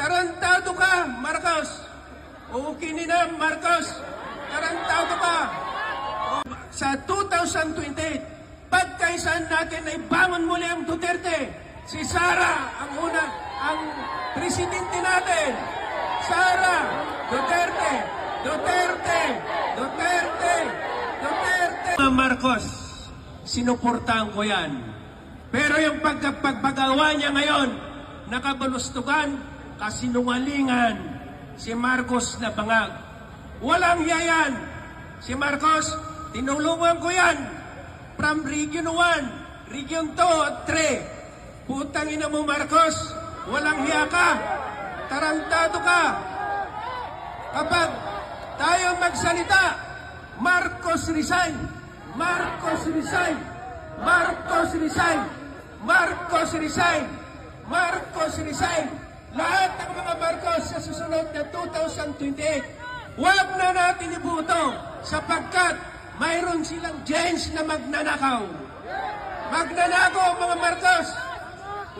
Tarantado ka, Marcos. Uukinin na, Marcos. Tarantado ka. Sa 2028, pagkaisan natin ay bangon muli ang Duterte. Si Sara ang presidente natin. Sara, Duterte, Duterte, Duterte, Duterte. Marcos, sinuportahan ko yan. Pero yung pagpagawa niya ngayon, nakabulustugan, kasinungalingan, si Marcos na bangag. Walang yayan. Si Marcos, tinulungan ko yan. From Region 1, Region 2 at 3. Putang ina mo, Marcos. Walang hiya ka. Tarantado ka. Kapag tayo magsalita, Marcos resign. Marcos resign. Marcos resign. Marcos resign. Marcos resign. Lahat ng mga Marcos sa susunod na 2028, huwag na natin ibuto sapagkat mayroon silang gens na magnanakaw. Magnanakaw mga Marcos.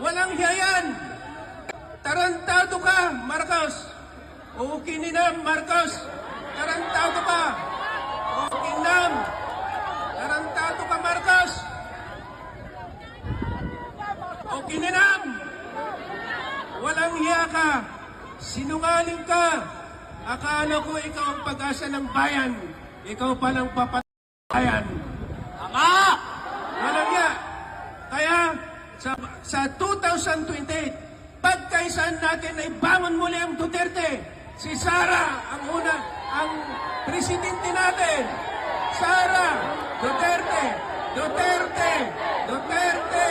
Walang hiyayan. Tarantado ka, Marcos. Uukinin na, Marcos. Tarantado ka. Uukinin na. Tarantado ka, Marcos. Uukinin na. Walang hiya ka. Sinungaling ka. Akala ko ikaw ang pag-asa ng bayan. Ikaw palang papatayan. Tama! Walang hiya. Kaya sa 2028, pagkaisan natin ay bangon muli ang Duterte. Si Sara ang presidente natin. Sara, Duterte, Duterte, Duterte,